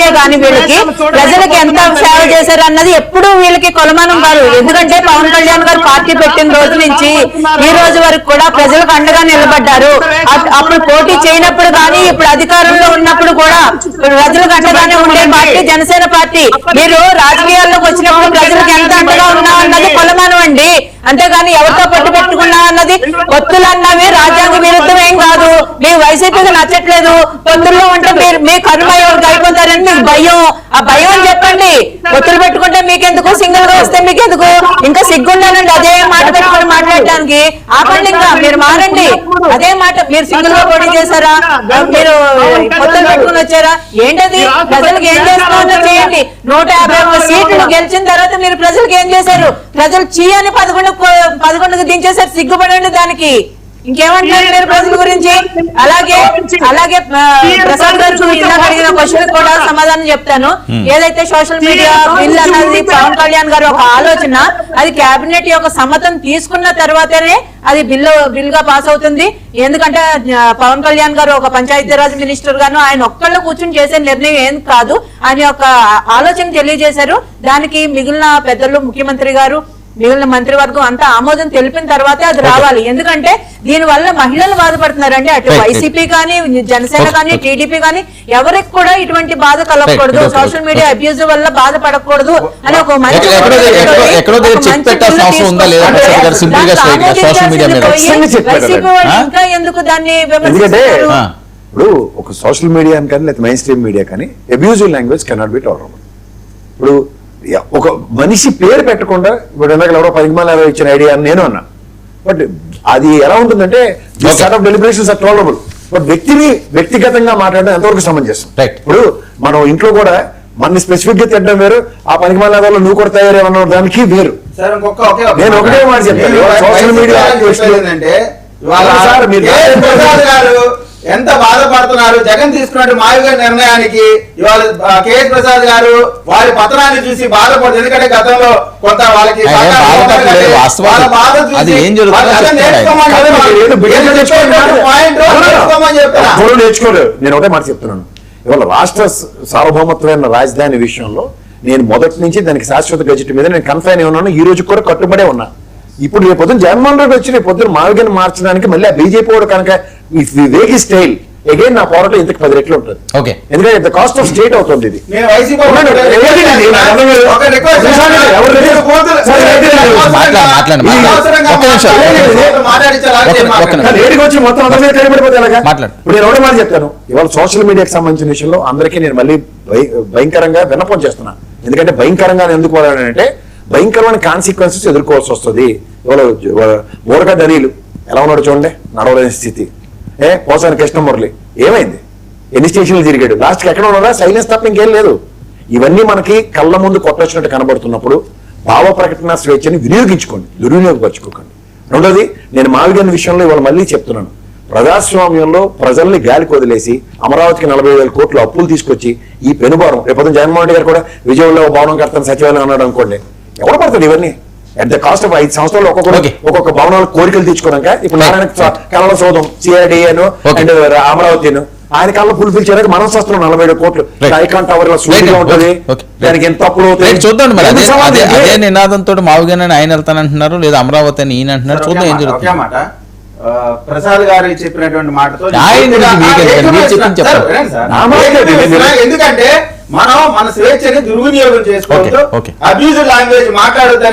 కే గాని వీళ్ళకి ప్రజలకు ఎంత సేవ చేశారు అన్నది ఎప్పుడు వీళ్ళకి కొలమానం కాదు. ఎందుకంటే పవన్ కళ్యాణ్ గారు పార్టీ పెట్టిన రోజు నుంచి ఈ రోజు వరకు కూడా ప్రజలకు అండగా నిలబడ్డారు. అప్పుడు పోటీ చేయనప్పుడు కానీ ఇప్పుడు అధికారంలో ఉన్నప్పుడు కూడా ప్రజలకు అండగానే ఉండే పార్టీ జనసేన పార్టీ. మీరు రాజకీయాల్లోకి వచ్చినప్పుడు ప్రజలకు ఎంత అండగా ఉన్నా అన్నది కొలమానం అండి. అంతేగాని ఎవరితో పట్టు పెట్టుకున్నా అన్నది పొత్తులు అన్నవి రాజ్యాంగ విరుద్ధం ఏం కాదు. మీ వైసీపీకి నచ్చట్లేదు పొత్తుల్లో ఉంటే మీ కర్మ ఎవరికి అయిపోతారని మీకు భయం. ఆ భయం అని చెప్పండి. పొత్తులు పెట్టుకుంటే మీకెందుకు, సింగిల్ గా వస్తే మీకెందుకు? ఇంకా సిగ్గుండాలండి అదే మాట పెట్టుకుని మాట్లాడడానికి. ఆపండి, ఇంకా మీరు మారండి. అదే మాట మీరు సింగిల్ గా పోటీ చేశారా, మీరు పొత్తులు పెట్టుకుని వచ్చారా, ఏంటది? ప్రజలకు ఏం చేస్తున్నారో చేయండి. 151 సీట్లు గెలిచిన తర్వాత మీరు ప్రజలకు ఏం చేశారు? ప్రజలు చీయని 11కు దించేసారు. సిగ్గుపడండి దానికి. ఇంకేమంటారు మీరు ప్రజల గురించి? అలాగే ప్రసాద్ గారు ఇందాక అడిగిన క్వశ్చన్ కూడా సమాధానం చెప్తాను. ఏదైతే సోషల్ మీడియా బిల్ అన్నది పవన్ కళ్యాణ్ గారు ఒక ఆలోచన, అది కేబినెట్ యొక్క సమ్మతం తీసుకున్న తర్వాతనే అది బిల్ గా పాస్ అవుతుంది. ఎందుకంటే పవన్ కళ్యాణ్ గారు ఒక పంచాయతీరాజ్ మినిస్టర్ గాను ఆయన ఒక్కళ్ళు కూర్చుని చేసే నిర్ణయం ఏం కాదు. ఆయన యొక్క ఆలోచన తెలియజేశారు. దానికి మిగిలిన పెద్దలు, ముఖ్యమంత్రి గారు, మిగిలిన మంత్రివర్గం అంతా ఆమోదం తెలిపిన తర్వాతే అది రావాలి. ఎందుకంటే దీని వల్ల మహిళలు బాధపడుతున్నారండి. అటు వైసీపీ కానీ, జనసేన కానీ, టీడీపీ కానీ ఎవరికి కూడా ఇటువంటి బాధ కలగకూడదు, సోషల్ మీడియా అబ్యూజ్ వల్ల బాధపడకూడదు అని ఒక మంచి వైసీపీ వాళ్ళు ఇంకా ఎందుకు దాన్ని విమర్శిస్తారు? ఇప్పుడు ఒక సోషల్ మీడియా కానీ లేదా మెయిన్ స్ట్రీమ్ మీడియా కానీ abusive language cannot be tolerable. ఇప్పుడు ఒక మనిషి పేరు పెట్టకుండా ఇప్పుడు ఎందాక ఎవరో 10 మంది ఇచ్చిన ఐడియా అని నేను అన్నా. బట్ అది ఎలా ఉంటుందంటే డెలిబరేషన్స్ ఆర్ టాలరబుల్. బట్ వ్యక్తిగతంగా మాట్లాడడం ఎంతవరకు సమంజసం? ఇప్పుడు మనం ఇంట్లో కూడా మన స్పెసిఫిక్ గా తిట్టడం వేరు, ఆ 10 మంది నువ్వు కూడా తయారేమన్న దానికి వేరు. నేను ఒకటే మాట చెప్పాను, సోషల్ మీడియా ఎంత బాధపడుతున్నారు జగన్ తీసుకున్న మావిగా నిర్ణయానికి. ఇవాళ కేఎస్ ప్రసాద్ గారు వారి పతనాన్ని చూసి బాధపడుతుంది. ఎందుకంటే గతంలో కొంత వాళ్ళకి నేర్చుకోలేదు. నేను ఒకటే మాట చెప్తున్నాను, ఇవాళ రాష్ట్ర సార్వభౌమత్వమైన రాజధాని విషయంలో నేను మొదటి నుంచి దానికి శాశ్వత గజెట్ మీద నేను కన్ఫైన్ అయి ఉన్నాను. ఈ రోజు కూడా కట్టుబడే ఉన్నా. ఇప్పుడు రేపు పొద్దున జగన్మోహన్ రెడ్డి వచ్చి రేపు పొద్దున మావిగని మార్చడానికి మళ్ళీ ఆ బీజేపీ వాడు కనుక వేగి స్టైల్ అగైన్ నా పోరాటం ఇంతకు 10 రెట్లు ఉంటుంది. ఎందుకంటే కాస్ట్ ఆఫ్ స్టేట్ అవుతుంది ఇది. వచ్చి మొత్తం అందరి కడిపడిపోతే ఎలాగా? ఇప్పుడు నేను ఒకటే మాట చెప్తాను, ఇవాళ సోషల్ మీడియాకి సంబంధించిన విషయంలో అందరికీ నేను మళ్ళీ భయంకరంగా విన్నపం చేస్తున్నాను. ఎందుకంటే భయంకరంగా ఎందుకు వాడానంటే భయంకరమైన కాన్సిక్వెన్సెస్ ఎదుర్కోవాల్సి వస్తుంది. ఇవాళ బోరగడ్డ అనిలు ఎలా ఉన్నాడు చూడండి, నడవలేని స్థితి. పోసాని కృష్ణమురళి ఏమైంది? ఎన్ని స్టేషన్లు తిరిగాడు? లాస్ట్కి ఎక్కడ ఉన్నారా? సైలెన్స్ తప్ప ఇంకేం లేదు. ఇవన్నీ మనకి కళ్ళ ముందు కొట్టొచ్చినట్టు కనబడుతున్నప్పుడు భావ ప్రకటన స్వేచ్ఛని వినియోగించుకోండి, దుర్వినియోగపరచుకోకండి. రెండోది, నేను మావిగన్ విషయంలో ఇవాళ మళ్ళీ చెప్తున్నాను, ప్రజాస్వామ్యంలో ప్రజల్ని గాలికి వదిలేసి అమరావతికి 40,000 కోట్లు అప్పులు తీసుకొచ్చి ఈ పెనుభారం రేపు జగన్మోహన్ రెడ్డి గారు కూడా విజయవాడలో భవనం కడతాను సచివాలయం అన్నాడు అనుకోండి, ఎవరు పడతాడు ఇవన్నీ? అట్ ద కాస్ట్ ఆఫ్ 5 సంవత్సరాలు ఒక్కొక్క భవనాలు కోరికలు తెచ్చుకోవడాక ఇప్పుడు నారాయణ కళల సోదం సిఐడి అను అండ్ అమరావతిను ఆయన కళ్ళ ఫుల్ఫిల్ చేయడానికి మనం వస్తున్నాం 47 కోట్లు. ఐకాన్ టవర్ సూటిగా ఉంటుంది, దానికి ఎంత అప్పుడు చూద్దాం. అదే నినాదంతో మావుగానే ఆయన వెళ్తానంటున్నారు, లేదా అమరావతి అని ఈయన అంటున్నారు. చూద్దాం ఏం జరుగుతుంది. ప్రసాద్ గారు చెప్పినటువంటి మాటతో ఎందుకంటే మనం మన స్వేచ్ఛని దుర్వినియోగం చేసుకోవద్దు, అబ్యూజివ్ లాంగ్వేజ్ మాట్లాడొద్దని